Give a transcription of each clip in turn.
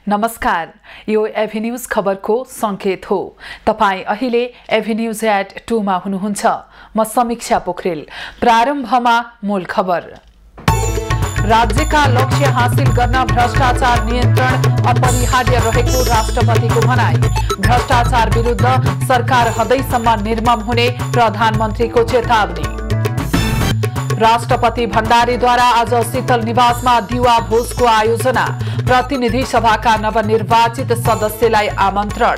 नमस्कार, यो एभिन्यूज खबरको संकेत हो। तपाई अहिले एभिन्यूज एट 2 मा हुनुहुन्छ। म समीक्षा पोखरेल। प्रारम्भमा मूल खबर। राज्यका लक्ष्य हासिल गर्न भ्रष्टाचार नियन्त्रण अपरिहार्य रहेको राष्ट्रपतिको भनाई। भ्रष्टाचार विरुद्ध सरकार हदैसम्म निर्मम हुने प्रधानमन्त्रीको चेतावनी। राष्ट्रपति भण्डारीद्वारा आज शीतल निवासमा दिवा भोजको आयोजना। प्रतिनिधि सभाका नवनिर्वाचित सदस्यलाई आमन्त्रण।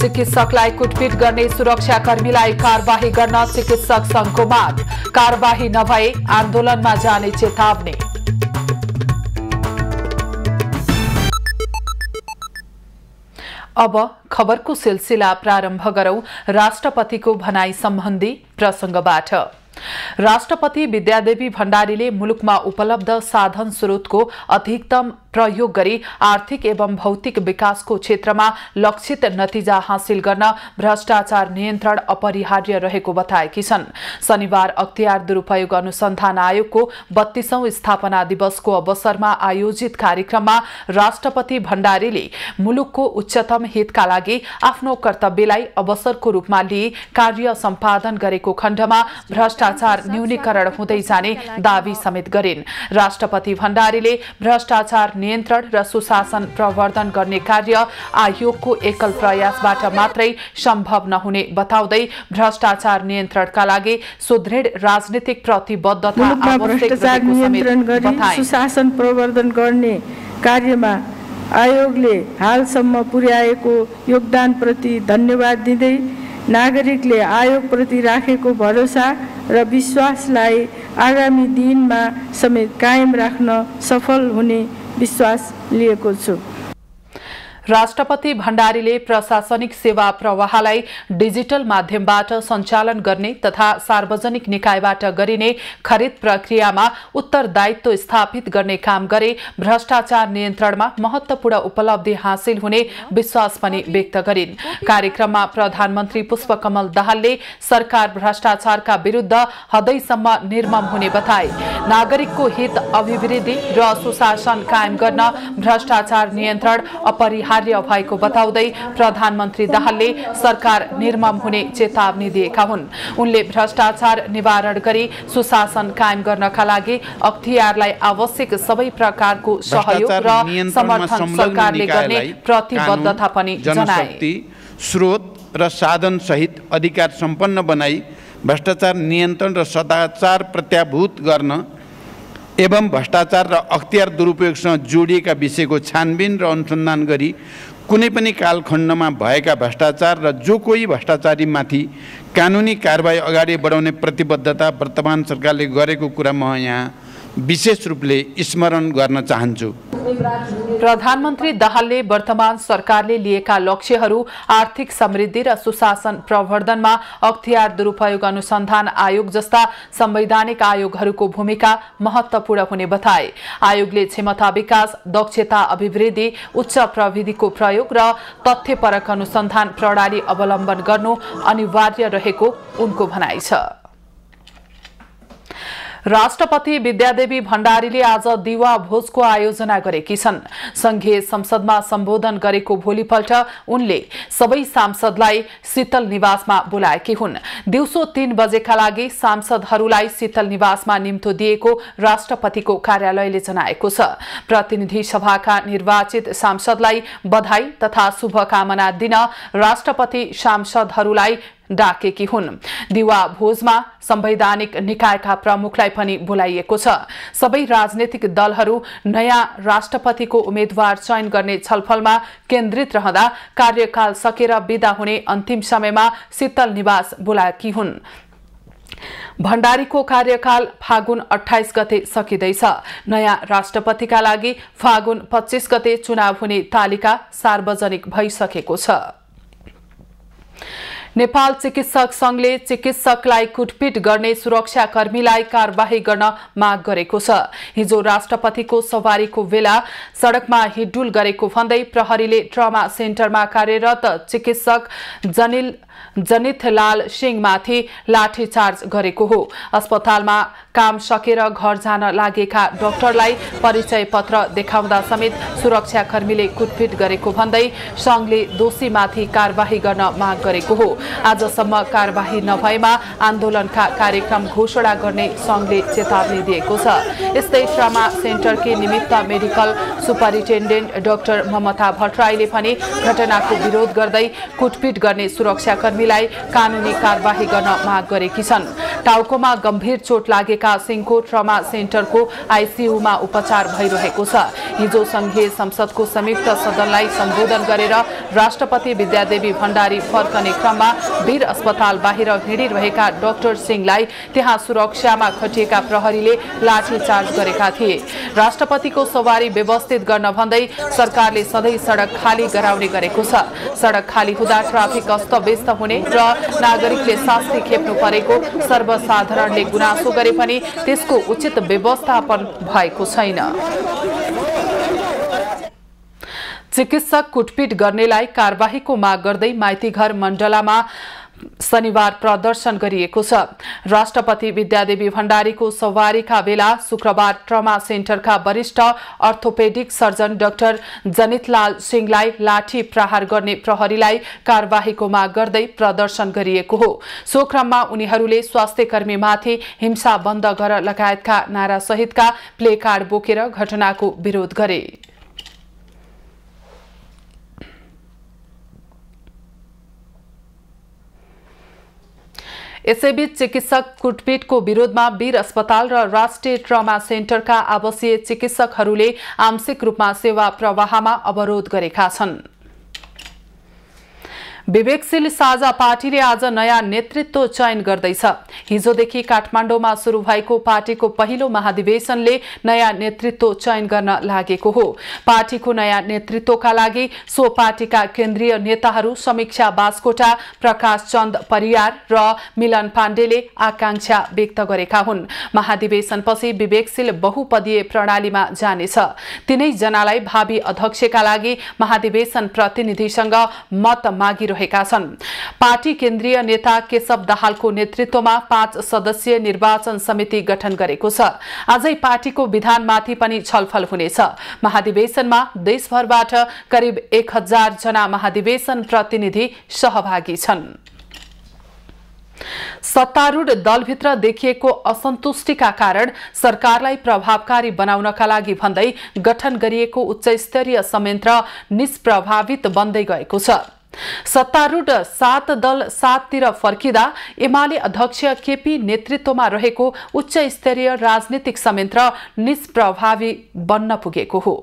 चिकित्सकलाई कुटपिट गर्ने सुरक्षाकर्मीलाई कारबाही गर्न चिकित्सक संघको माग। कारबाही नभए आन्दोलनमा जाने चेतावनी। अब खबरको सिलसिला प्रारम्भ गरौं राष्ट्रपतिको भनाई सम्बन्धी प्रसंगबाट। राष्ट्रपति विद्यादेवी भण्डारीले मुलुकमा उपलब्ध साधन स्रोतको अधिकतम प्रयोग गरी आर्थिक एवं भौतिक विकासको क्षेत्रमा लक्षित नतिजा हासिल गर्न भ्रष्टाचार नियन्त्रण अपरिहार्य रहेको बताएकी छन्। शनिबार अख्तियार दुरूपयोग अनुसन्धान आयोगको 32औं स्थापना दिवसको अवसरमा आयोजित कार्यक्रममा राष्ट्रपति भण्डारीले मुलुकको उच्चतम हितका लागि आफ्नो कर्तव्यलाई अवसरको रूपमा लिई कार्य सम्पादन गरेको खण्डमा भ्रष्टाचार न्यूनीकरण हुँदै जाने दावी समेत गरिन्। राष्ट्रपति भण्डारीले भ्रष्टाचार नियन्त्रण र सुशासन प्रवर्धन गर्ने कार्य आयोगको एकल प्रयासबाट मात्रै सम्भव नहुने बताउँदै भ्रष्टाचार नियन्त्रणका लागि सुदृढ राजनीतिक प्रतिबद्धता आवश्यक रहेको समेत बताए। सुशासन प्रवर्धन गर्ने कार्यमा आयोगले हालसम्म पुर्याएको योगदानप्रति धन्यवाद दिँदै नागरिकले आयोगप्रति राखेको भरोसा र विश्वासलाई आगामी दिनमा समेत कायम राख्न सफल हुने विश्वास लिएको छु। राष्ट्रपति भण्डारीले प्रशासनिक सेवा प्रवाहलाई डिजिटल माध्यमबाट सञ्चालन गर्ने तथा सार्वजनिक निकायबाट गरिने खरिद प्रक्रियामा उत्तरदायित्व स्थापित गर्ने काम गरे भ्रष्टाचार नियन्त्रणमा महत्वपूर्ण उपलब्धि हासिल हुने विश्वास पनि व्यक्त गरिन्। कार्यक्रममा प्रधानमन्त्री पुष्पकमल दाहालले सरकार भ्रष्टाचारका विरुद्ध हदैसम्म निर्मम हुने बताए। नागरिकको हित, अभिवृद्धि र सुशासन कायम गर्न भ्रष्टाचार नियन्त्रण अपरिहार्य भएको बताउँदै प्रधानमन्त्री दाहालले सरकार निर्मम हुने चेतावनी दिएका हुन्। उनले भ्रष्टाचार निवारण गरी सुशासन कायम गर्नका लागि अख्तियारलाई आवश्यक सबै प्रकारको सहयोग र समर्थन सरकारले गर्ने प्रतिबद्धता पनि जनाए। स्रोत र साधन सहित अधिकार सम्पन्न बनाई भ्रष्टाचार नियन्त्रण र सदाचार प्रत्याभूत गर्न एवं भ्रष्टाचार र अख्तियार दुरुपयोगसँग जोडिएका विषयको छानबिन र अनुसन्धान गरी कुनै पनि कालखण्डमा भएका भ्रष्टाचार र जो कोही भ्रष्टाचारीमाथि कानुनी कारबाही अगाडि बढाउने प्रतिबद्धता वर्तमान सरकारले गरेको कुरा म यहाँ विशेष रूपले स्मरण गर्न चाहन्छु। प्रधानमन्त्री दाहालले वर्तमान सरकारले लिएका लक्ष्यहरू आर्थिक समृद्धि र सुशासन प्रवर्धनमा अख्तियार दुरूपयोग अनुसन्धान आयोग जस्ता संवैधानिक आयोगहरूको भूमिका महत्वपूर्ण हुने बताए। आयोगले क्षमता विकास, दक्षता अभिवृद्धि, उच्च प्रविधिको प्रयोग र तथ्यपरक अनुसन्धान प्रणाली अवलम्बन गर्नु अनिवार्य रहेको उनको भनाइ छ। राष्ट्रपति विद्यादेवी भण्डारीले आज दिवा भोजको आयोजना गरेकी छन्। संघीय संसदमा सम्बोधन गरेको भोलिपल्ट उनले सबै सांसदलाई शीतल निवासमा बोलाएकी हुन्। दिउँसो 3 बजेका लागि सांसदहरूलाई शीतल निवासमा निम्तो दिएको राष्ट्रपतिको कार्यालयले जनाएको छ। प्रतिनिधि सभाका निर्वाचित सांसदलाई बधाई तथा शुभकामना दिन राष्ट्रपति सांसदहरूलाई डाकेकी हुन्। दिवा भोजमा संवैधानिक निकायका प्रमुखलाई पनि बोलाइएको छ। सबै राजनीतिक दलहरू नयाँ राष्ट्रपतिको उम्मेद्वार चयन गर्ने छलफलमा केन्द्रित रहँदा कार्यकाल सकेर बिदा हुने अन्तिम समयमा शीतल निवास बोलाएकी हुन्। भण्डारीको कार्यकाल फागुन 28 गते सकिँदैछ। नयाँ राष्ट्रपतिका लागि फागुन 25 गते चुनाव हुने तालिका सार्वजनिक भइसकेको छ। नेपाल चिकित्सक संघले चिकित्सकलाई कुटपिट गर्ने सुरक्षाकर्मीलाई कारबाही गर्न माग गरेको छ। हिजो राष्ट्रपतिको सवारीको बेला सडकमा हिड्डुल गरेको भन्दै प्रहरीले ट्रमा सेन्टरमा कार्यरत चिकित्सक जनितलाल सिंहमाथि लाठीचार्ज गरेको हो। अस्पतालमा काम सकेर घर जान लागेका डाक्टरलाई परिचय पत्र देखाउँदा समेत सुरक्षाकर्मीले कुटपिट गरेको भन्दै संघले दोषीमाथि कारबाही गर्न माग गरेको हो। आजसम्म कारबाही नभएमा आन्दोलनका कार्यक्रम घोषणा गर्ने संघले चेतावनी दिएको छ। यस्तै ट्रमा सेन्टरकी निमित्त मेडिकल सुपरिन्टेन्डेन्ट डाक्टर ममता भट्टराईले पनि घटनाको विरोध गर्दै कुटपिट गर्ने सुरक्षाकर्मीलाई कानूनी कारबाही गर्न माग गरेकी छन्। टाउकोमा गम्भीर चोट लागेका सिंहको ट्रमा सेन्टरको आईसीयूमा उपचार भइरहेको छ। हिजो संघीय संसदको संयुक्त सदनलाई सम्बोधन गरेर राष्ट्रपति विद्यादेवी भण्डारी फर्कने क्रममा वीर अस्पताल बाहिर हिँडिरहेका डाक्टर सिंहलाई त्यहाँ सुरक्षामा खटिएका प्रहरीले लाठीचार्ज गरेका थिए। राष्ट्रपतिको सवारी व्यवस्थित गर्न भन्दै सरकारले सधैँ सडक खाली गराउने गरेको छ। सडक खाली हुँदा ट्राफिक अस्तव्यस्त हुने र नागरिकले शास्ति खेप्नु परेको सर्वसाधारणले गुनासो गरे पनि त्यसको उचित व्यवस्थापन भएको छैन। चिकित्सक कुटपिट गर्नेलाई कारबाहीको माग गर्दै माइतीघर मण्डलामा शनिबार प्रदर्शन गरिएको छ। राष्ट्रपति विद्यादेवी भण्डारीको सवारीका बेला शुक्रबार ट्रमा सेन्टरका वरिष्ठ अर्थोपेडिक सर्जन डाक्टर जनितलाल सिंहलाई लाठी प्रहार गर्ने प्रहरीलाई कारबाहीको माग गर्दै प्रदर्शन गरिएको हो। सो क्रममा उनीहरूले स्वास्थ्यकर्मीमाथि हिंसा बन्द गर लगायतका नारा सहितका प्ले कार्ड बोकेर घटनाको विरोध गरे। यसैबीच चिकित्सक कुटपिटको विरोधमा वीर अस्पताल र राष्ट्रिय ट्रमा सेन्टरका आवासीय चिकित्सकहरूले आंशिक रूपमा सेवा प्रवाहमा अवरोध गरेका छन्। विवेकशील साझा पार्टीले आज नयाँ नेतृत्व चयन गर्दैछ। हिजोदेखि काठमाडौँमा शुरू भएको पार्टीको पहिलो महाधिवेशनले नयाँ नेतृत्व चयन गर्न लागेको हो। पार्टीको नयाँ नेतृत्वका लागि सो पार्टीका केन्द्रीय नेताहरू समीक्षा बास्कोटा, प्रकाश चन्द परियार र मिलन पाण्डेले आकांक्षा व्यक्त गरेका हुन्। महाधिवेशनपछि विवेकशील बहुपदीय प्रणालीमा जानेछ। तीनै जनालाई भावी अध्यक्षका लागि महाधिवेशन प्रतिनिधिसँग मत मागिरहेका छन्। पार्टी केन्द्रीय नेता केशव दाहालको नेतृत्वमा 5 सदस्यीय निर्वाचन समिति गठन गरेको छ। आजै पार्टीको विधानमाथि पनि छलफल हुनेछ। महाधिवेशनमा देशभरबाट करिब 1000 जना महाधिवेशन प्रतिनिधि सहभागी छन्। सत्तारूढ दलभित्र देखिएको असन्तुष्टिका कारण सरकारलाई प्रभावकारी बनाउनका लागि भन्दै गठन गरिएको उच्चस्तरीय संयन्त्र निष्प्रभावित बन्दै गएको छ। सत्तारूढ 7 दल 7 तिर फर्किँदा एमाले अध्यक्ष केपी नेतृत्वमा रहेको उच्च स्तरीय राजनीतिक संयन्त्र निष्प्रभावी बन्न पुगेको हो।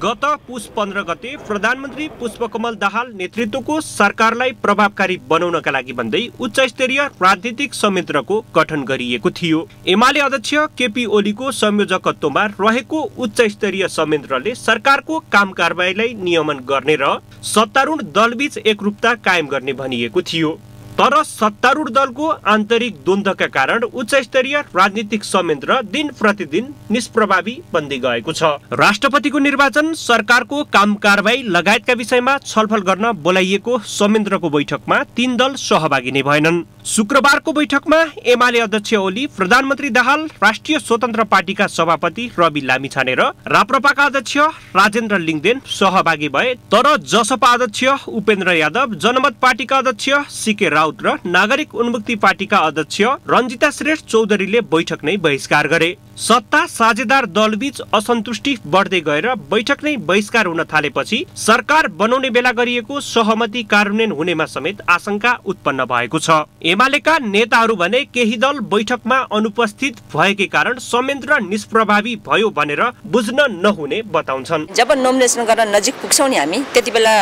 गत पुष 15 गते प्रधानमन्त्री पुष्पकमल दाहाल नेतृत्वको सरकारलाई प्रभावकारी बनाउनका लागि भन्दै उच्च स्तरीय राजनीतिक संयन्त्रको गठन गरिएको थियो। एमाले अध्यक्ष केपी ओलीको संयोजकत्वमा रहेको उच्च स्तरीय संयन्त्रले सरकारको काम कारबाहीलाई नियमन गर्ने र सत्तारूढ दलबीच एकरूपता कायम गर्ने भनिएको थियो। तर सत्तारूढ दलको आन्तरिक द्वन्द्वका कारण उच्च स्तरीय राजनीतिक संयन्त्र दिन प्रतिदिन निष्प्रभावी बन्दै गएको छ। राष्ट्रपतिको निर्वाचन, सरकारको काम कारबाही लगायतका विषयमा छलफल गर्न बोलाइएको संयन्त्रको बैठकमा 3 दल सहभागी नै भएनन्। शुक्रबारको बैठकमा एमाले अध्यक्ष ओली, प्रधानमन्त्री दाहाल, राष्ट्रिय स्वतन्त्र पार्टीका सभापति रवि लामिछाने र राप्रपाका अध्यक्ष राजेन्द्र लिङदेन सहभागी भए। तर जसपा अध्यक्ष उपेन्द्र यादव, जनमत पार्टीका अध्यक्ष सीके राउत र नागरिक उन्मुक्ति पार्टीका अध्यक्ष रञ्जिता श्रेष्ठ चौधरीले बैठक नै बहिष्कार गरे। सत्ता साझेदार दलबीच असन्तुष्टि बढ्दै गएर बैठक नै बहिष्कार हुन थालेपछि सरकार बनाउने बेला गरिएको सहमति कार्यान्वयन हुनेमा समेत आशंका उत्पन्न भएको छ। एमालेका नेताहरू भने केही दल बैठकमा अनुपस्थित भएकै कारण संयन्त्र निष्प्रभावी भयो भनेर बुझ्न नहुने बताउँछन्। जब नोमिनेसन गर्न नजिक पुग्छौँ नि हामी त्यतिबेला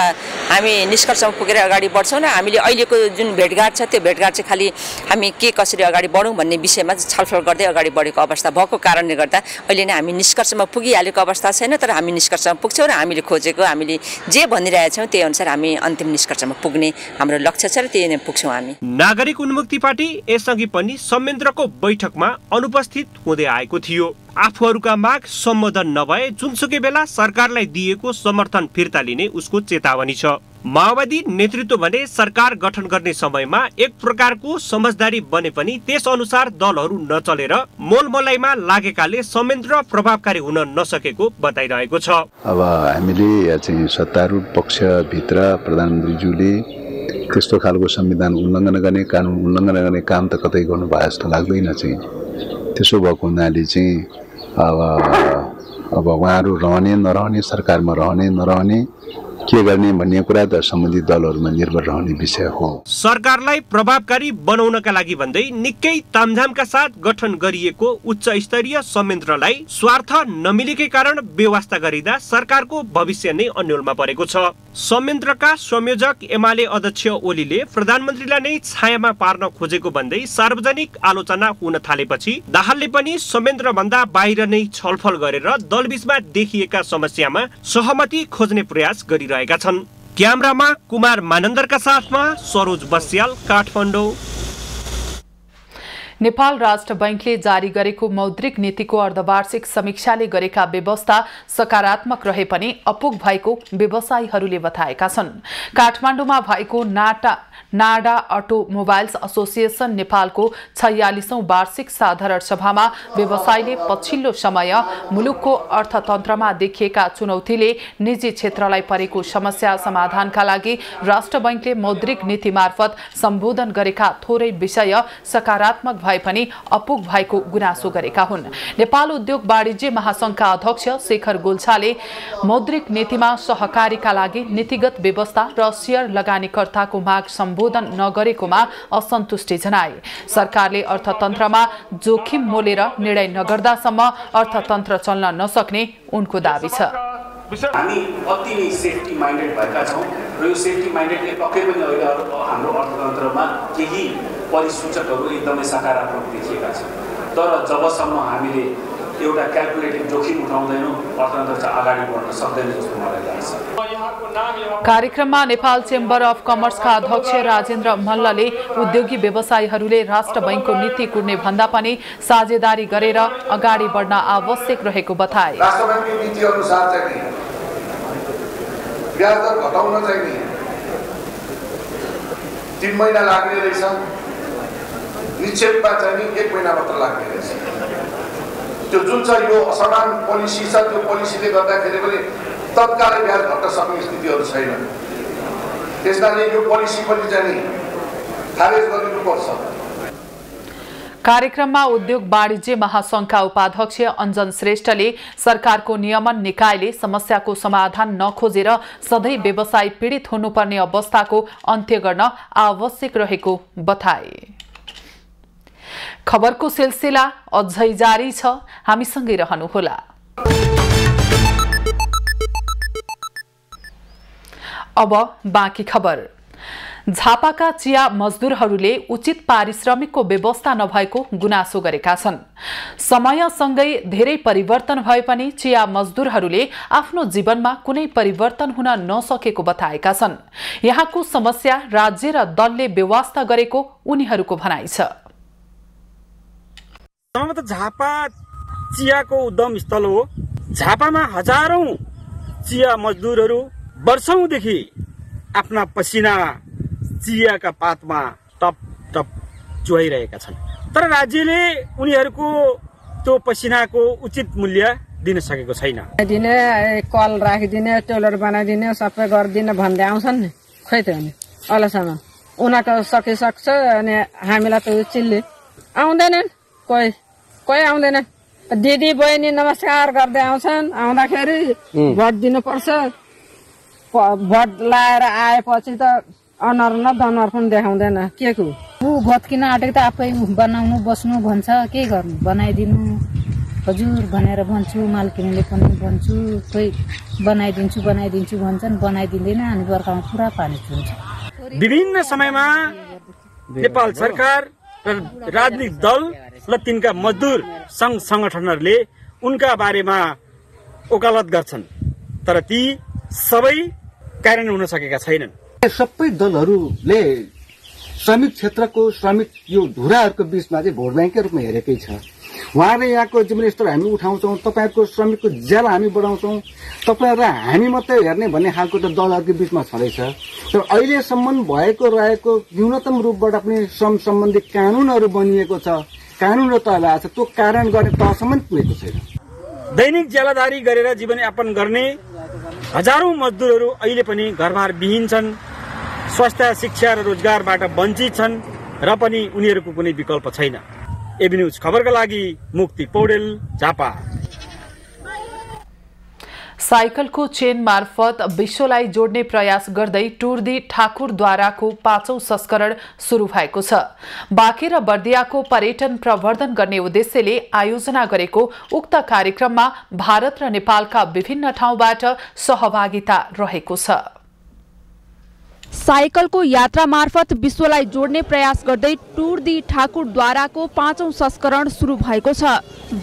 हामी निष्कर्षमा पुगेर अगाडि बढ्छौँ र हामीले अहिलेको जुन भेटघाट छ त्यो भेटघाट चाहिँ खालि हामी के कसरी अगाडि बढौँ भन्ने विषयमा छलफल गर्दै अगाडि बढेको अवस्था भएको कारणले गर्दा अहिले नै हामी निष्कर्षमा पुगिहालेको अवस्था छैन, तर हामी निष्कर्षमा पुग्छौँ र हामीले खोजेको हामीले जे भनिरहेछौँ त्यही अनुसार हामी अन्तिम निष्कर्षमा पुग्ने हाम्रो लक्ष्य छ र त्यही नै पुग्छौँ हामी। नागरिक उन्मुक्ति पार्टी यसअघि पनि संयन्त्रको बैठकमा अनुपस्थित हुँदै आएको थियो। आफूहरूका माग सम्बोधन नभए जुनसुकै बेला सरकारलाई दिएको समर्थन फिर्ता लिने उसको चेतावनी छ। माओवादी नेतृत्व भने सरकार गठन गर्ने समयमा एक प्रकारको समझदारी बने पनि त्यस अनुसार दलहरू नचलेर मोलमलाइमा लागेकाले संयन्त्र प्रभावकारी हुन नसकेको बताइरहेको छ। अब हामीले चाहिँ सत्तारूढ पक्षभित्र प्रधानमन्त्रीज्यूले त्यस्तो खालको संविधान उल्लङ्घन गर्ने, कानुन उल्लङ्घन गर्ने काम त कतै गर्नु भए जस्तो लाग्दैन। चाहिँ त्यसो भएको हुनाले चाहिँ अब उहाँहरू रहने नरहने, सरकारमा रहने नरहने, के गर्ने भन्ने कुरा त सम्बन्धित दलहरूमा निर्भर रहने विषय हो। सरकारलाई प्रभावकारी बनाउनका लागि भन्दै निकै तामझामका साथ गठन गरिएको उच्च स्तरीय संयन्त्रलाई स्वार्थ नमिलेकै कारण बेवास्ता गरिँदा सरकारको भविष्य नै अन्योलमा परेको छ। संयन्त्रका संयोजक एमाले अध्यक्ष ओलीले प्रधानमन्त्रीलाई नै छायामा पार्न खोजेको भन्दै सार्वजनिक आलोचना हुन थालेपछि दाहालले पनि संयन्त्र भन्दा बाहिर नै छलफल गरेर दलबीचमा देखिएका समस्यामा सहमति खोज्ने प्रयास गरिरहेका छन्। क्यामेरामा कुमार मानन्दरका साथमा सरोज बस्याल, काठमाडौँ। नेपाल राष्ट्र बैंकले जारी गरेको मौद्रिक नीतिको अर्धवार्षिक समीक्षाले गरेका व्यवस्था सकारात्मक रहे पनि अपुग भएको व्यवसायीहरूले बताएका छन्। काठमाडौँमा भएको नाडा अटोमोबाइल्स एसोसिएसन नेपालको 46औं वार्षिक साधारण सभामा व्यवसायीले पछिल्लो समय मुलुकको अर्थतन्त्रमा देखिएका चुनौतीले निजी क्षेत्रलाई परेको समस्या समाधानका लागि राष्ट्र बैंकले मौद्रिक नीति मार्फत सम्बोधन गरेका थोरै विषय सकारात्मक भए पनि अपुग भएको गुनासो गरेका हुन्। नेपाल उद्योग वाणिज्य महासंघका अध्यक्ष शेखर गोल्छाले मौद्रिक नीतिमा सहकारीका लागि नीतिगत व्यवस्था र शेयर लगानीकर्ताको माग सम्बोधन नगरेकोमा असन्तुष्टि जनाए। सरकारले अर्थतन्त्रमा जोखिम मोलेर निर्णय नगर्दासम्म अर्थतन्त्र चल्न नसक्ने उनको दाबी छ। हामी अति नै सेफ्टी माइन्डेड भएका छौँ र यो सेफ्टी माइन्डेडले पक्कै पनि अहिले हाम्रो अर्थतन्त्रमा केही परिसूचकहरू एकदमै सकारात्मक देखिएका छन्। तर जबसम्म हामीले एउटा क्यालकुलेटेड जोखिम उठाउँदैनौँ अर्थतन्त्र चाहिँ अगाडि बढ्न सक्दैन जस्तो मलाई लाग्छ। कार्यक्रममा नेपाल चेम्बर अफ कमर्सका अध्यक्ष राजेन्द्र मल्लले उद्योगी व्यवसायीहरूले राष्ट्र बैंकको नीति कुर्ने भन्दा पनि साझेदारी गरेर अगाडि बढ्न आवश्यक रहेको बताए। राष्ट्र बैंकको नीति अनुसार चाहिँ ब्याज दर घटाउन चाहिँ 3 महिना लाग्ने रहेछ, निक्षेपमा चाहिँ 1 महिना मात्र लाग्ने रहेछ। त्यो जुन छ यो असमान पोलिसी छ, त्यो पोलिसीले गर्दाखेरि पनि तत्कालै ब्याज घट्न सक्ने स्थितिहरू छैन। त्यसैले यो पोलिसी पनि चाहिँ खारेज गरिनुपर्छ। कार्यक्रममा उद्योग वाणिज्य महासंघका उपाध्यक्ष अञ्जन श्रेष्ठले सरकारको नियमन निकायले समस्याको समाधान नखोजेर सधैँ व्यवसायी पीडित हुनुपर्ने अवस्थाको अन्त्य गर्न आवश्यक रहेको बताए। खबरको सिलसिला अझै जारी छ, हामीसँगै रहनुहोला। अब बाँकी खबर। झापाका चिया मजदुरहरूले उचित पारिश्रमिकको व्यवस्था नभएको गुनासो गरेका छन्। समयसँगै धेरै परिवर्तन भए पनि चिया मजदुरहरूले आफ्नो जीवनमा कुनै परिवर्तन हुन नसकेको बताएका छन्। यहाँको समस्या राज्य र दलले व्यवस्था गरेको उनीहरूको भनाइ छ। झापा चियाको उद्यम स्थल हो। झापामा हजारौं चिया मजदुरहरू वर्षौंदेखि आफ्ना पसिना चियाका पातमा टप टप चुहाइरहेका छन्, तर राज्यले उनीहरूको त्यो पसिनाको उचित मूल्य दिन सकेको छैन। दिने कल राखिदिने, टोलर बनाइदिने, सबै गरिदिने भन्दै आउँछन् नि, खै त अनि अहिलेसम्म उनीहरूको सकिसक्छ अनि हामीलाई त चिल्ली आउँदैनन्, कोही आउँदैन। दिदी बहिनी नमस्कार गर्दै आउँछन्, आउँदाखेरि भोट दिनुपर्छ, भोट लाएर आएपछि त अनुहार न दनुहार पनि देखाउँदैन के को ऊ गत्किन आँटेको त आफै बनाउनु बस्नु भन्छ के गर्नु बनाइदिनु हजुर भनेर भन्छु मालकिनले पनि भन्छु कोही बनाइदिन्छु भन्छन् बनाइदिँदैन अनि बर्खामा पुरा पानी चुन्छ विभिन्न समयमा नेपाल सरकार र राजनीतिक दल र तिनका मजदुर संघ संगठनहरूले उनका बारेमा वकालत गर्छन् तर ती सबै कार्यान्वयन हुन सकेका छैनन्। सबै दलहरूले श्रमिक क्षेत्रको श्रमिक यो धुराहरूको बीचमा चाहिँ भोट ब्याङ्ककै रूपमा हेरेकै छ। उहाँले यहाँको जीवन स्तर हामी उठाउँछौँ, तपाईँहरूको श्रमिकको ज्याला हामी बढाउँछौँ, तपाईँहरूलाई हामी मात्रै हेर्ने भन्ने खालको त दलहरूको बीचमा छँदैछ। तर अहिलेसम्म भएको रहेको न्यूनतम रूपबाट पनि श्रम सम्बन्धी कानुनहरू बनिएको छ, कानुन तह भएको छ, त्यो कार्यान्वयन गर्ने तहसम्म पुगेको छैन। दैनिक ज्यालादारी गरेर जीवनयापन गर्ने हजारौं मजदुरहरू अहिले पनि घरबार विहीन छन्, स्वास्थ्य शिक्षा र रोजगारबाट वञ्चित छन् र पनि उनीहरूको कुनै विकल्प छैन। एबी न्यूज खबरका लागि मुक्ति पौडेल, झापा। साइकलको चेन मार्फत विश्वलाई जोड्ने प्रयास गर्दै टुर दी ठाकुरद्वाराको 5औं संस्करण सुरु भएको छ। बाँके र बर्दियाको पर्यटन प्रवर्धन गर्ने उद्देश्यले आयोजना गरेको उक्त कार्यक्रममा भारत र नेपालका विभिन्न ठाउँबाट सहभागिता रहेको छ। साइकलको यात्रा मार्फत विश्वलाई जोड्ने प्रयास गर्दै टुर दी ठाकुरद्वाराको 5औं संस्करण सुरु भएको छ।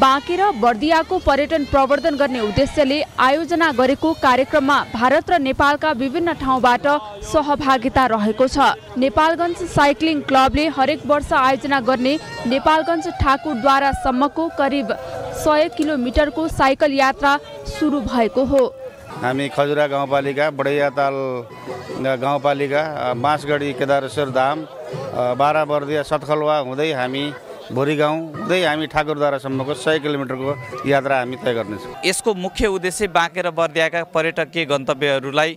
बाँके र बर्दियाको पर्यटन प्रवर्धन गर्ने उद्देश्यले आयोजना गरेको कार्यक्रममा भारत र नेपालका विभिन्न ठाउँबाट सहभागिता रहेको छ। नेपालगञ्ज साइक्लिङ क्लबले हरेक वर्ष आयोजना गर्ने नेपालगञ्ज ठाकुरद्वारासम्मको करिब 100 किलोमिटरको साइकल यात्रा सुरु भएको हो। हामी खजुरा गाउँपालिका, बडैयाताल गाउँपालिका, बाँसगढी केदारेश्वर धाम, बारा बर्दिया सतखलवा हुँदै हामी भोरी गाउँ हुँदै हामी ठाकुरद्वारासम्मको 100 किलोमिटरको यात्रा हामी तय गर्नेछौँ। यसको मुख्य उद्देश्य बाँके र बर्दियाका पर्यटकीय गन्तव्यहरूलाई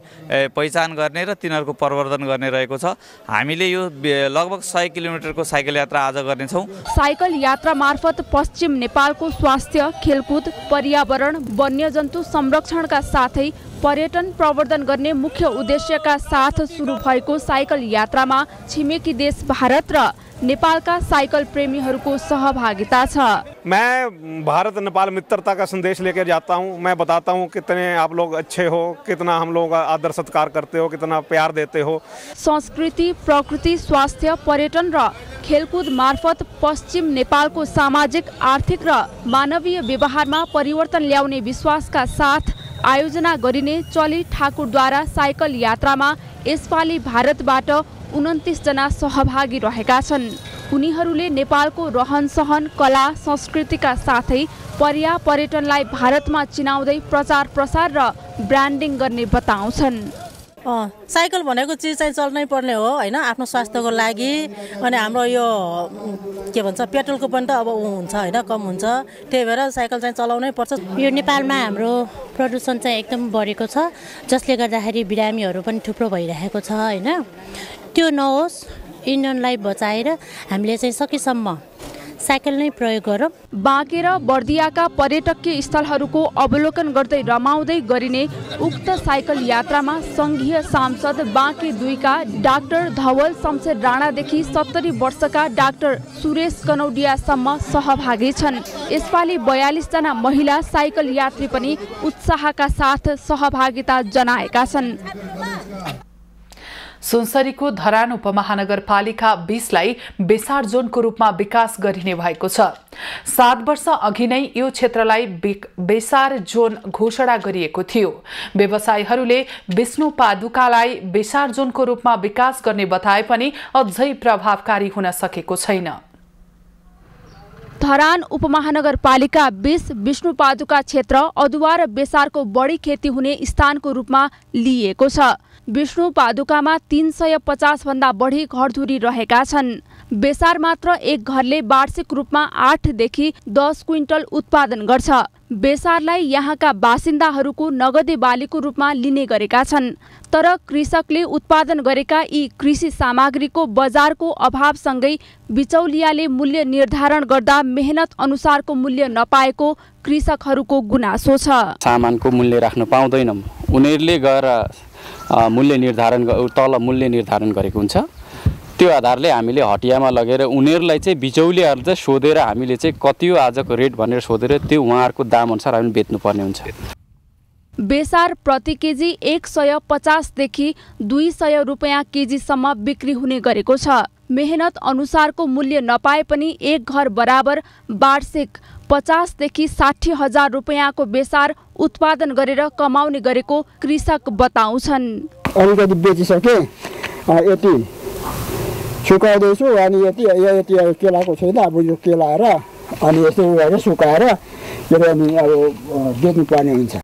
पहिचान गर्ने र तिनीहरूको प्रवर्धन गर्ने रहेको छ। हामीले यो लगभग 100 किलोमिटरको साइकल यात्रा आज गर्नेछौँ। साइकल यात्रा मार्फत पश्चिम नेपालको स्वास्थ्य, खेलकुद, पर्यावरण, वन्यजन्तु संरक्षणका साथै पर्यटन प्रवर्धन गर्ने मुख्य उद्देश्यका साथ सुरु भएको साइकल यात्रामा छिमेकी देश भारत र नेपालका साइकल प्रेमीहरूको सहभागिता छ। मैं भारत नेपाल मित्रता का संदेश लेकर जाता हूँ। मैं बताता हूँ कितने आप लोग अच्छे हो, कितना हम लोग आदर सत्कार करते हो, कितना प्यार देते हो। संस्कृति, प्रकृति, स्वास्थ्य, पर्यटन र खेलकुद मार्फत पश्चिम नेपालको सामाजिक, आर्थिक र मानवीय व्यवहारमा परिवर्तन ल्याउने विश्वासका साथ आयोजना गरिने चली ठाकुरद्वारा साइकल यात्रामा यसपालि भारतबाट 29 जना सहभागी रहेका छन्। उनीहरूले नेपालको रहनसहन, कला, संस्कृतिका साथै पर्यटनलाई भारतमा चिनाउँदै प्रचार प्रसार र ब्रान्डिङ गर्ने बताउँछन्। साइकल भनेको चिज चाहिँ चल्नै पर्ने हो हैन, आफ्नो स्वास्थ्यको लागि। अनि हाम्रो यो के भन्छ पेट्रोलको पनि त अब हुन्छ हैन, कम हुन्छ, त्यही भएर साइकल चाहिँ चलाउनै पर्छ। यो नेपालमा हाम्रो प्रदूषण चाहिँ एकदम बढेको छ, जसले गर्दाखेरि बिरामीहरू पनि थुप्रो भइरहेको छ हैन। त्यो नहोस्, इन्धनलाई बचाएर हामीले चाहिँ सकेसम्म साइकल नै प्रयोग गरौँ। बाँके र बर्दियाका पर्यटकीय स्थलहरूको अवलोकन गर्दै रमाउँदै गरिने उक्त साइकल यात्रामा संघीय सांसद बाँके 2 का डाक्टर धवल शमशेर राणादेखि 70 वर्षका डाक्टर सुरेश कनौडियासम्म सहभागी छन्। यसपालि 42 जना महिला साइकल यात्री पनि उत्साहका साथ सहभागिता जनाएका छन्। सुनसरीको धरान उपमहानगरपालिका 20 लाई बेसार जोनको रूपमा विकास गरिने भएको छ। 7 वर्ष अघि नै यो क्षेत्रलाई बेसार जोन घोषणा गरिएको थियो। व्यवसायीहरूले विष्णु पादुकालाई बेसार जोनको रूपमा विकास गर्ने बताए पनि अझै प्रभावकारी हुन सकेको छैन। धरान उपमहानगरपालिका 20 विष्णु पादुका क्षेत्र अदुवा र बेसारको बढी खेती हुने स्थानको रूपमा लिइएको छ। विष्णु पादुकामा 350 भन्दा बढी घरधुरी रहेका छन्। बेसार मात्र एक घरले वार्षिक रूपमा 8 देखि 10 क्विन्टल उत्पादन गर्छ। बेसारलाई यहाँका बासिन्दाहरूको नगदे बालीको रूपमा लिने गरेका छन्। तर कृषकले उत्पादन गरेका यी कृषि सामग्रीको बजारको अभावसँगै बिचौलियाले मूल्य निर्धारण गर्दा मेहनत अनुसारको मूल्य नपाएको कृषकहरूको गुनासो छ। सामानको मूल्य राख्न पाउँदैनौँ। उनीहरूले गएर मूल्य निर्धारण गरेको हुन्छ। त्यो आधारले हामीले हटियामा लगेर उनीहरूलाई चाहिँ बिचौलियाहरू चाहिँ सोधेर हामीले चाहिँ कति हो आजको रेट भनेर सोधेर त्यो उहाँहरूको दाम अनुसार हामीले बेच्नुपर्ने हुन्छ। बेसार प्रति केजी 150 देखि 200 रुपैयाँ केजीसम्म बिक्री हुने गरेको छ। मेहनत अनुसारको मूल्य नपाए पनि एक घर बराबर वार्षिक 50 देखि 60 हजार रुपैयाँको बेसार उत्पादन गरेर कमाउने गरेको कृषक बताउँछन्। अलिकति बेचिसके यति सुकाउँदैछु अनि यति केलाको छैन, अब यो केलाएर अनि यस्तो गरेर सुकाएर अनि अब बेच्नुपर्ने हुन्छ।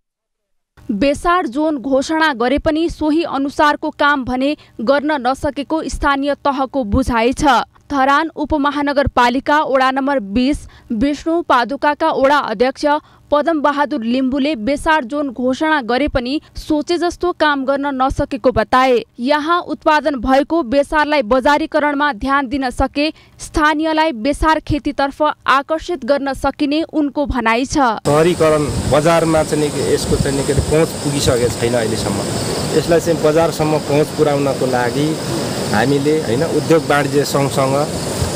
बेसार जोन घोषणा गरे पनि सोही अनुसारको काम भने गर्न नसकेको स्थानीय तहको बुझाइ छ। धरान उपमहानगरपालिका वडा नम्बर 20 विष्णु पादुकाका वडा अध्यक्ष पदम बहादुर लिम्बुले बेसार जोन घोषणा गरे पनि सोचे जस्तो काम गर्न नसकेको बताए। यहाँ उत्पादन भएको बेसारलाई बजारीकरणमा ध्यान दिन सके स्थानीयलाई बेसार खेतीतर्फ आकर्षित गर्न सकिने उनको भनाइ छ। शहरीकरण बजारमा चाहिँ यसको चाहिँ पहुँच पुगिसकेको छैन अहिलेसम्म। यसलाई चाहिँ बजारसम्म पहुँच पुर्याउनको लागि हामीले हैन उद्योग वाणिज्य सङ्घसँग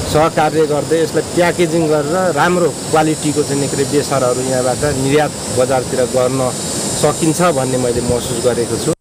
सहकार्य गर्दै यसलाई प्याकेजिङ गरेर राम्रो क्वालिटीको चाहिँ बेसारहरू यहाँबाट निर्यात बजारतिर गर्न सकिन्छ भन्ने मैले महसुस गरेको छु।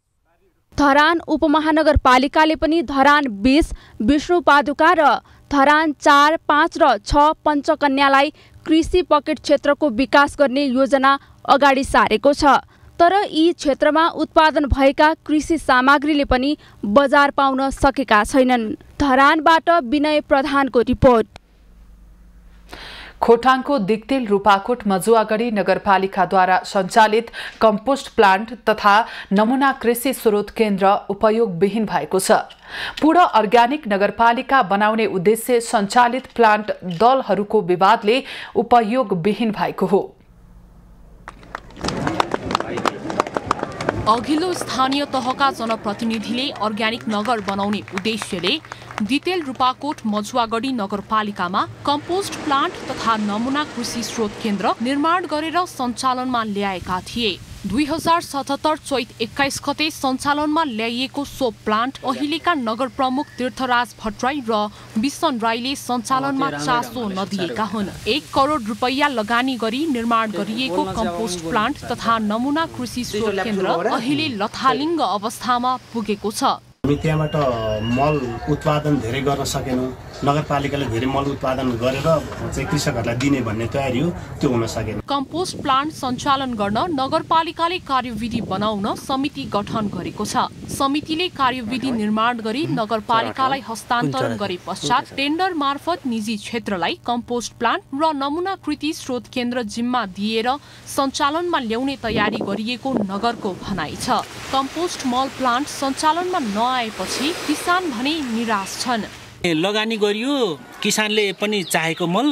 धरान उपमहानगरपालिकाले पनि धरान 20 विष्णु पादुका र धरान 4, 5 र 6 पञ्चकन्यालाई कृषि पकेट क्षेत्रको विकास गर्ने योजना अगाडि सारेको छ। तर यी क्षेत्रमा उत्पादन भएका कृषि सामग्रीले पनि बजार पाउन सकेका छैनन्। धरानबाट विनय प्रधानको रिपोर्ट। खोटाङको दिक्तेल रूपाकोट मजुवागढी नगरपालिकाद्वारा सञ्चालित कम्पोस्ट प्लान्ट तथा नमुना कृषि स्रोत केन्द्र उपयोगविहीन भएको छ। पूर्ण अर्ग्यानिक नगरपालिका बनाउने उद्देश्य सञ्चालित प्लान्ट दलहरूको विवादले उपयोगविहीन भएको हो। अघिल्लो स्थानीय तहका जनप्रतिनिधिले अर्ग्यानिक नगर बनाउने उद्देश्यले दितेल रूपाकोट मजुवागढी नगरपालिकामा कम्पोस्ट प्लान्ट तथा नमुना कृषि स्रोत केन्द्र निर्माण गरेर सञ्चालनमा ल्याएका थिए। 2077 चैत 21 गते सञ्चालनमा ल्याइएको सो प्लान्ट अहिलेका नगर प्रमुख तीर्थराज भट्टराई र विसन राईले सञ्चालनमा चासो नदिएका हुन्। 1 करोड रुपैयाँ लगानी गरी निर्माण गरिएको कम्पोस्ट प्लान्ट तथा नमुना कृषि स्रोत केन्द्र अहिले लथालिङ्ग अवस्थामा पुगेको छ। हामी त्यहाँबाट मल उत्पादन धेरै गर्न सकेनौँ। नगरपालिकाले धेरै मल उत्पादन गरेर चाहिँ कृषकहरूलाई दिने भन्ने तयारी हो, त्यो हुन सकेन। कम्पोस्ट प्लान्ट सञ्चालन गर्न नगरपालिकाले कार्यविधि बनाउन समिति गठन गरेको छ। समितिले कार्यविधि निर्माण गरी नगरपालिकालाई हस्तान्तरण गरे पश्चात टेन्डर मार्फत निजी क्षेत्रलाई कम्पोस्ट प्लान्ट र नमुनाकृति स्रोत केन्द्र जिम्मा दिएर सञ्चालनमा ल्याउने तयारी गरिएको नगरको भनाइ छ। कम्पोस्ट मल प्लान्ट सञ्चालनमा नआएपछि किसान भने निराश छन्। लगानी गरियो, किसानले पनि चाहेको मल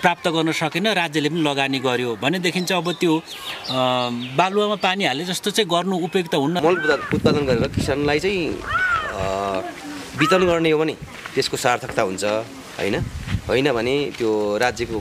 प्राप्त गर्न सकेन, राज्यले पनि लगानी गर्यो भनेदेखि चाहिँ अब त्यो बालुवामा पानी हाले जस्तो चाहिँ गर्नु उपयुक्त हुन्न। मल उत्पादन गरेर किसानलाई चाहिँ वितरण गर्ने हो भने त्यसको सार्थकता हुन्छ होइन भने त्यो राज्यको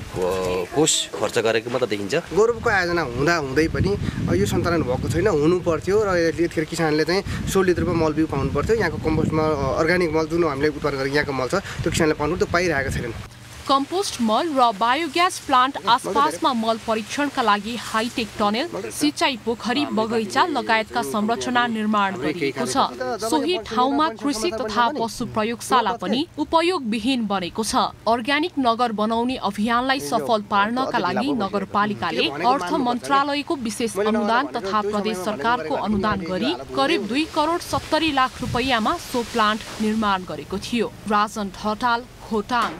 कोष खर्च गरेको मात्र देखिन्छ। गौरवको आयोजना हुँदै पनि यो सञ्चालन भएको छैन, हुनु पर्थ्यो र यतिखेर किसानले चाहिँ 16 रुपियाँ मल बिउ पाउनु पर्थ्यो। यहाँको कम्पोस्टमा अर्ग्यानिक मल जुन हामीले उत्पादन गरेको यहाँको मल छ त्यो किसानले पाउनु त्यो पाइरहेको छैन। कम्पोस्ट मल र बायोग्यास प्लान्ट आसपासमा मल परीक्षणका लागि हाइटेक टनेल, सिँचाइ पोखरी, बगैँचा लगायतका संरचना निर्माण गरिएको छ। सोही ठाउँमा कृषि तथा पशु प्रयोगशाला पनि उपयोगविहीन बनेको छ। अर्ग्यानिक नगर बनाउने अभियानलाई सफल पार्नका लागि नगरपालिकाले अर्थ मन्त्रालयको विशेष अनुदान तथा प्रदेश सरकारको अनुदान गरी करिब 2 करोड 70 लाख रुपैयाँमा सो प्लान्ट निर्माण गरेको थियो। राजन ढकाल, खोटाङ।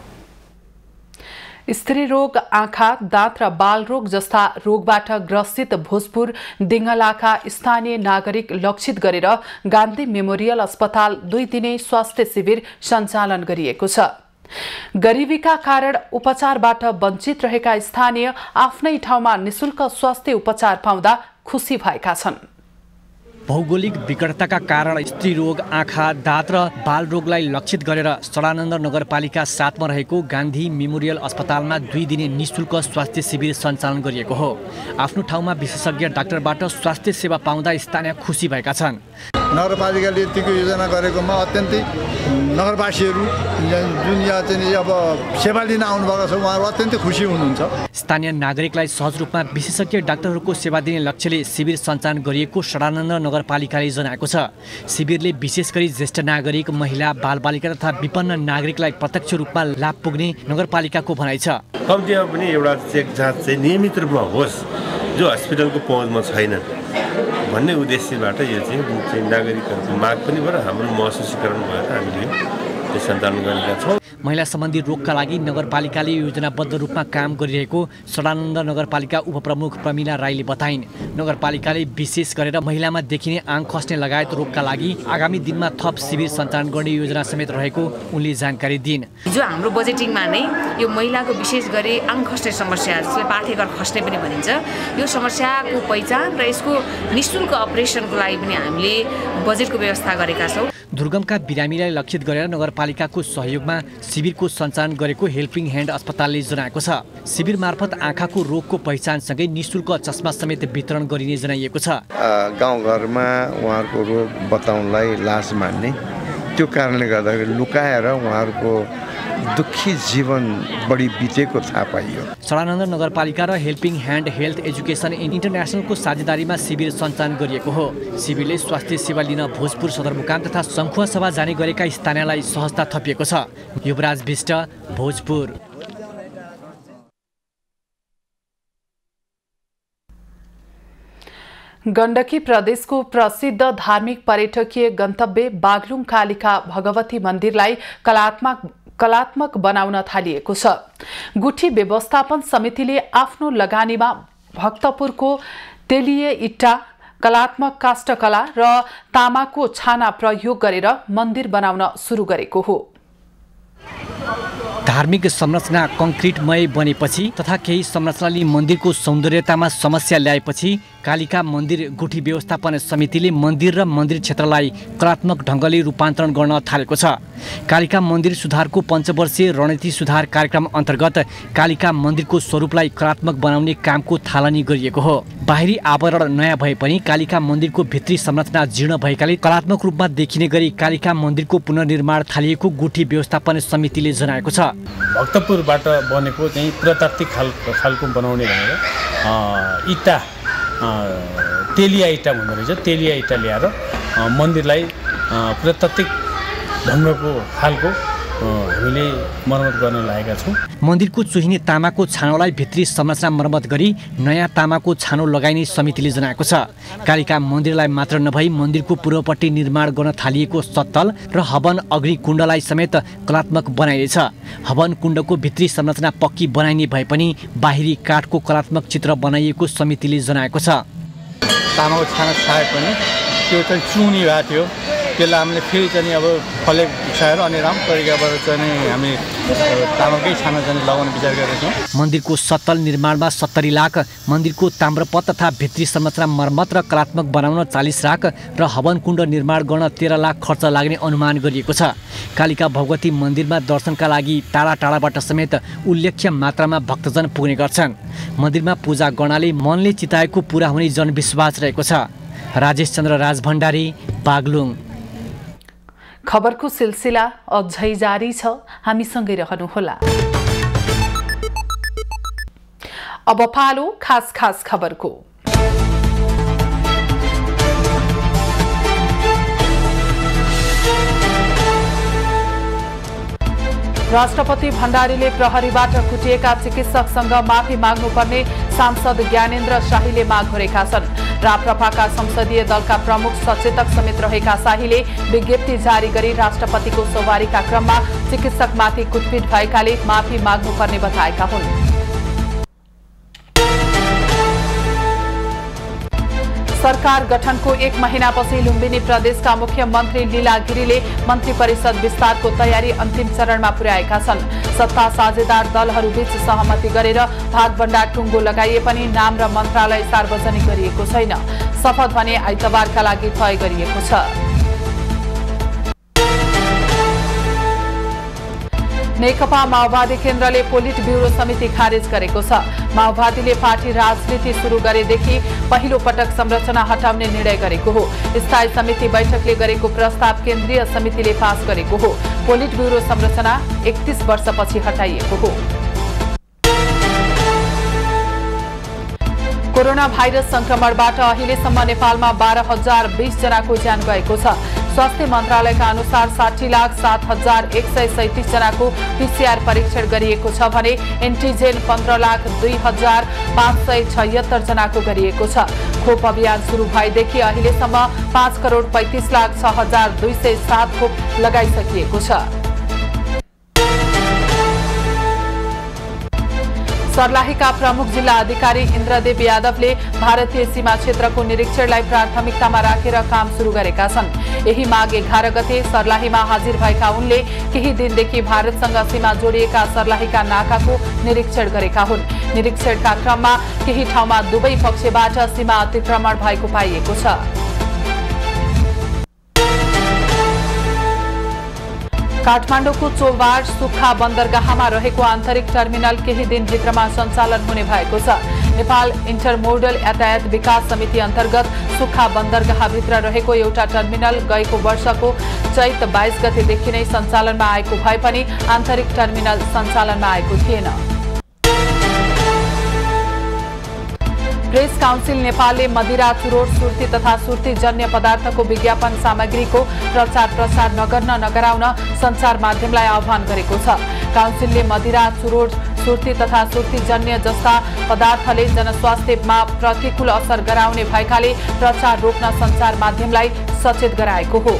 स्त्री रोग, आँखा, दाँत र बाल रोग जस्ता रोगबाट ग्रसित भोजपुर दिङलाका स्थानीय नागरिक लक्षित गरेर गान्धी मेमोरियल अस्पताल 2 दिने स्वास्थ्य शिविर सञ्चालन गरिएको छ। गरिबीका कारण उपचारबाट वञ्चित रहेका स्थानीय आफ्नै ठाउँमा निशुल्क स्वास्थ्य उपचार पाउँदा खुसी भएका छन्। भौगोलिक विकटताका कारण स्त्री रोग, आँखा, दाँत र बाल रोगलाई लक्षित गरेर सडानन्द नगरपालिका 7 मा रहेको गान्धी मेमोरियल अस्पतालमा 2 दिने निशुल्क स्वास्थ्य शिविर सञ्चालन गरिएको हो। आफ्नो ठाउँमा विशेषज्ञ डाक्टरबाट स्वास्थ्य सेवा पाउँदा स्थानीय खुसी भएका छन्। नगरपालिकाले यतिको योजना गरेकोमा अत्यन्तै नगरवासीहरू जुन यहाँ चाहिँ अब सेवा लिन आउनुभएको छ उहाँहरू अत्यन्तै खुसी हुनुहुन्छ। स्थानीय नागरिकलाई सहज रूपमा विशेषज्ञ डाक्टरहरूको सेवा दिने लक्ष्यले शिविर सञ्चालन गरिएको सडानन्द नगरपालिकाले जनाएको छ। शिविरले विशेष गरी ज्येष्ठ नागरिक, महिला, बालबालिका तथा विपन्न नागरिकलाई प्रत्यक्ष रूपमा लाभ पुग्ने नगरपालिकाको भनाइ छ। कम्तीमा पनि एउटा चेक जाँच चाहिँ नियमित रूपमा होस् जो हस्पिटलको पहुँचमा छैन भन्ने उद्देश्यबाट यो चाहिँ नागरिकहरूको माग पनि भएर हाम्रो महसुसीकरण भएर हामीले यो सञ्चालन गरेका छौँ। महिला सम्बन्धी रोगका लागि नगरपालिकाले योजनाबद्ध रूपमा काम गरिरहेको सडानन्द नगरपालिका उपप्रमुख प्रमिला राईले बताइन्। नगरपालिकाले विशेष गरेर महिलामा देखिने आङ खस्ने लगायत रोगका लागि आगामी दिनमा थप शिविर सञ्चालन गर्ने योजना समेत रहेको उनले जानकारी दिइन्। हिजो हाम्रो बजेटिङमा नै यो महिलाको विशेष गरी आङ खस्ने समस्या जसलाई पाठेघर खस्ने पनि भनिन्छ यो समस्याको पहिचान र यसको निःशुल्क अपरेसनको लागि पनि हामीले बजेटको व्यवस्था गरेका छौँ। दुर्गमका बिरामीलाई लक्षित गरेर नगरपालिकाको सहयोगमा शिविरको सञ्चालन गरेको हेल्पिङ ह्यान्ड अस्पतालले जनाएको छ। शिविर मार्फत आँखाको रोगको पहिचानसँगै निःशुल्क चस्मा समेत वितरण गरिने जनाइएको छ। गाउँघरमा उहाँहरूको रोग बताउनलाई लाज मान्ने, त्यो कारणले गर्दाखेरि लुकाएर उहाँहरूको दुखी जीवन बढी बितेको थाहा पाइयो। सडानन्द नगरपालिका र हेल्पिङ ह्यान्ड हेल्थ एजुकेसन इन्टरनेसनलको साझेदारीमा शिविर सञ्चालन गरिएको हो। शिविरले स्वास्थ्य सेवा लिन भोजपुर सदरमुकाम तथा सङ्खुवा सभा जाने गरेका स्थानीयलाई सहजता थपिएको छ। युवराज विष्ट, भोजपुर। गण्डकी प्रदेशको प्रसिद्ध धार्मिक पर्यटकीय गन्तव्य बागलुङ कालिका भगवती मन्दिरलाई कलात्मक बनाउन थालिएको छ। गुठी व्यवस्थापन समितिले आफ्नो लगानीमा भक्तपुरको तेलिए इट्टा, कलात्मक काष्ठकला र तामाको छाना प्रयोग गरेर मन्दिर बनाउन सुरु गरेको हो। धार्मिक संरचना कङ्क्रिटमय बनेपछि तथा केही संरचनाले मन्दिरको सौन्दर्यतामा समस्या ल्याएपछि कालिका मन्दिर गुठी व्यवस्थापन समितिले मन्दिर र मन्दिर क्षेत्रलाई कलात्मक ढङ्गले रूपान्तरण गर्न थालेको छ। कालिका मन्दिर सुधारको पञ्चवर्षीय रणनीति सुधार कार्यक्रम अन्तर्गत कालिका मन्दिरको स्वरूपलाई कलात्मक बनाउने कामको थालनी गरिएको हो। बाहिरी आवरण नयाँ भए पनि कालिका मन्दिरको भित्री संरचना जीर्ण भएकाले कलात्मक रूपमा देखिने गरी कालिका मन्दिरको पुनर्निर्माण थालिएको गुठी व्यवस्थापन समितिले जनाएको छ। भक्तपुरबाट बनेको चाहिँ पुरातात्विक खालको बनाउने भनेर इट्टा तेलिया इट्टा भन्दो रहेछ, तेलिया इट्टा ल्याएर मन्दिरलाई पुरातात्विक ढङ्गको खालको हामीले मर्मत गर्न लागेका छौँ। मन्दिरको चुहिने तामाको छानोलाई भित्री संरचना मर्मत गरी नयाँ तामाको छानो लगाइने समितिले जनाएको छ। कालिका मन्दिरलाई मात्र नभई मन्दिरको पूर्वपट्टि निर्माण गर्न थालिएको सत्तल र हवन अग्निकुण्डलाई समेत कलात्मक बनाइनेछ। हवन कुण्डको भित्री संरचना पक्की बनाइने भए पनि बाहिरी काठको कलात्मक चित्र बनाइएको समितिले जनाएको छ। तामाको छानो छाए पनि त्यो चाहिँ चुनी भएको थियो, त्यसलाई हामीले फेरि चाहिँ अब फले छाएर अनि राम्रो तरिकाबाट चाहिँ हामी तामाकै छानो चाहिँ लगाउने विचार गरेका छौँ। मन्दिरको सत्तल निर्माणमा 70 लाख, मन्दिरको ताम्रपट तथा भित्री संरचना मर्मत र कलात्मक बनाउन 40 लाख र हवन कुण्ड निर्माण गर्न 13 लाख खर्च लाग्ने अनुमान गरिएको छ। कालिका भगवती मन्दिरमा दर्शनका लागि टाढा टाढाबाट समेत उल्लेख्य मात्रामा भक्तजन पुग्ने गर्छन्। मन्दिरमा पूजा गर्नाले मनले चिताएको पूरा हुने जनविश्वास रहेको छ। राजेश चन्द्र राजभण्डारी, बागलुङ। खबरको सिलसिला अझै जारी छ, हामीसँगै रहनुहोला। अब पालो खास खबरको। राष्ट्रपति भण्डारीले प्रहरीबाट कुटिएका चिकित्सकसँग माफी माग्नुपर्ने सांसद ज्ञानेन्द्र शाहीले माग गरेका छन्। राप्रपाका संसदीय दलका प्रमुख सचेतक समेत रहेका शाहीले विज्ञप्ति जारी गरी राष्ट्रपतिको सवारीका क्रममा चिकित्सकमाथि कुटपिट भएकाले माफी माग्नुपर्ने बताएका हुन्। सरकार गठनको 1 महिनापछि लुम्बिनी प्रदेशका मुख्यमन्त्री लीला गिरीले मन्त्री परिषद विस्तारको तयारी अन्तिम चरणमा पुर्याएका छन्। सत्ता साझेदार दलहरूबीच सहमति गरेर भागभण्डा टुङ्गो लगाइए पनि नाम र मन्त्रालय सार्वजनिक गरिएको छैन। शपथ भने आइतबारका लागि तय गरिएको छ। नेकपा माओवादी केन्द्रले पोलिट ब्युरो समिति खारेज गरेको छ। माओवादीले पार्टी राजनीति सुरु गरेदेखि पहिलो पटक संरचना हटाउने निर्णय गरेको हो। स्थायी समिति बैठकले गरेको प्रस्ताव केन्द्रीय समितिले पास गरेको हो। पोलिट ब्युरो संरचना 31 वर्षपछि हटाइएको हो। कोरोना भाइरस संक्रमणबाट अहिलेसम्म नेपालमा 12,020 जनाको ज्यान गएको छ। स्वास्थ्य मन्त्रालयका अनुसार 60,07,137 जनाको पीसीआर परीक्षण गरिएको छ भने एन्टिजेन 15,02,576 जनाको गरिएको छ। खोप अभियान सुरु भएदेखि अहिलेसम्म 5,35,06,207 खोप लगाइसकिएको छ। सर्लाहीका प्रमुख जिल्ला अधिकारी इन्द्रदेव यादवले भारतीय सीमा क्षेत्रको निरीक्षणलाई प्राथमिकतामा राखेर काम सुरु गरेका छन्। यही माघ 11 गते सर्लाहीमा हाजिर भएका उनले केही दिनदेखि भारतसँग सीमा जोडिएका सर्लाहीका नाकाको निरीक्षण गरेका हुन्। निरीक्षणका क्रममा केही ठाउँमा दुवै पक्षबाट सीमा अतिक्रमण भएको पाइएको छ। काठमाडौँको चोबार सुक्खा बन्दरगाहमा रहेको आन्तरिक टर्मिनल केही दिनभित्रमा सञ्चालन हुने भएको छ। नेपाल इन्टरमोडल यातायात विकास समिति अन्तर्गत सुक्खा बन्दरगाहभित्र रहेको एउटा टर्मिनल गएको वर्षको चैत 22 गतेदेखि नै सञ्चालनमा आएको भए पनि आन्तरिक टर्मिनल सञ्चालनमा आएको थिएन। प्रेस काउन्सिल नेपालले मदिरा, चुरोट, सुर्ती तथा सुर्तीजन्य पदार्थको विज्ञापन सामग्रीको प्रचार प्रसार नगर्न नगराउन सञ्चार माध्यमलाई आह्वान गरेको छ। काउन्सिलले मदिरा, चुरोट, सुर्ती तथा सुर्तीजन्य जस्ता पदार्थले जनस्वास्थ्यमा प्रतिकूल असर गराउने भएकाले प्रचार रोक्न सञ्चार माध्यमलाई सचेत गराएको हो।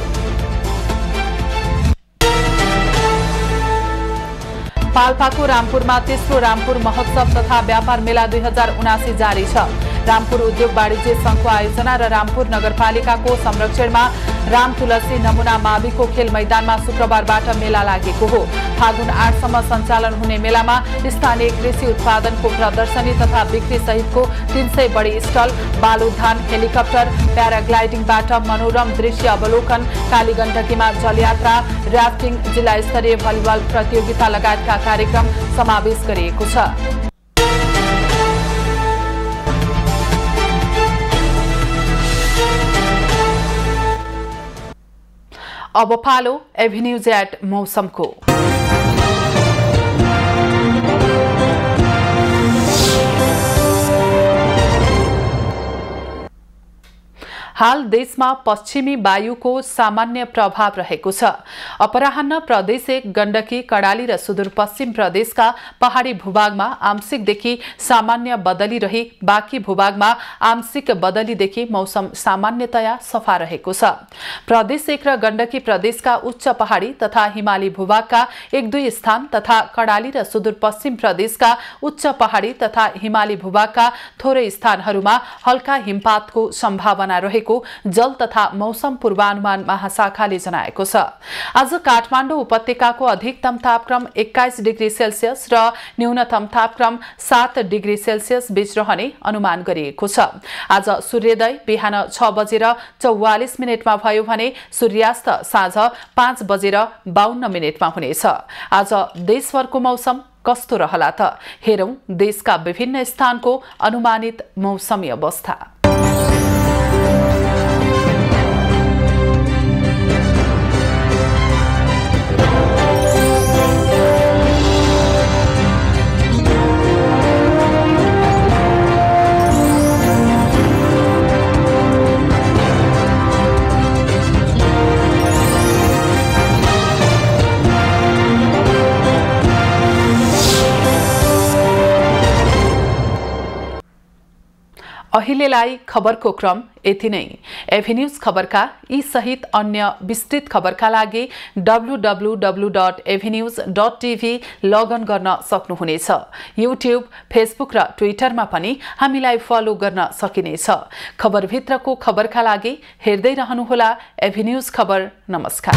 पाल्पाको रामपुरमा तेस्रो रामपुर महोत्सव तथा व्यापार मेला 2079 जारी छ। रामपुर उद्योग वाणिज्य संघको आयोजना र रामपुर नगरपालिकाको संरक्षणमा राम तुलसी नमुना माविको खेल मैदानमा शुक्रबारबाट मेला लागेको हो। फागुन 8 सम्म सञ्चालन हुने मेलामा स्थानीय कृषि उत्पादनको प्रदर्शनी तथा बिक्री सहितको 300 बढी स्टल, बालुधान, हेलिकप्टर, प्याराग्लाइडिङबाट मनोरम दृश्य अवलोकन, कालीगण्डकीमा जलयात्रा, र्याफ्टिङ, जिल्ला स्तरीय भलिबल प्रतियोगिता लगायतका कार्यक्रम समावेश गरिएको छ। अब पालो एभिन्यूज एट मौसमको। हाल देशमा पश्चिमी वायुको सामान्य प्रभाव रहेको छ। अपराह्न प्रदेश 1, गण्डकी, कर्णाली र सुदूरपश्चिम प्रदेशका पहाडी भूभागमा आंशिकदेखि सामान्य बदली रही बाँकी भूभागमा आंशिक बदलीदेखि मौसम सामान्यतया सफा रहेको छ। प्रदेश 1 र गण्डकी प्रदेशका उच्च पहाडी तथा हिमाली भूभागका 1-2 स्थान तथा कर्णाली र सुदूरपश्चिम प्रदेशका उच्च पहाडी तथा हिमाली भूभागका थोरै स्थानहरूमा हल्का हिमपातको सम्भावना रहेको जल तथा मौसम पूर्वानुमान महाशाखाले जनाएको छ। आज काठमाडौँ उपत्यकाको अधिकतम तापक्रम 21 डिग्री सेल्सियस र न्यूनतम तापक्रम 7 डिग्री सेल्सियस बीच रहने अनुमान गरिएको छ। आज सूर्योदय बिहान 6:44 भयो भने सूर्यास्त साँझ 5:52 हुनेछ। आज देशभरको मौसम कस्तो रहला त? हेरौं देशका विभिन्न स्थानको अनुमानित मौसमी अवस्था। अहिलेलाई खबरको क्रम यति नै। एभिन्यूज खबरका यी सहित अन्य विस्तृत खबरका लागि www.avenews.tv लगइन गर्न सक्नुहुनेछ। युट्युब, फेसबुक र ट्विटरमा पनि हामीलाई फलो गर्न सकिनेछ। खबरभित्रको खबरका लागि हेर्दै रहनुहोला एभिन्यूज खबर। नमस्कार।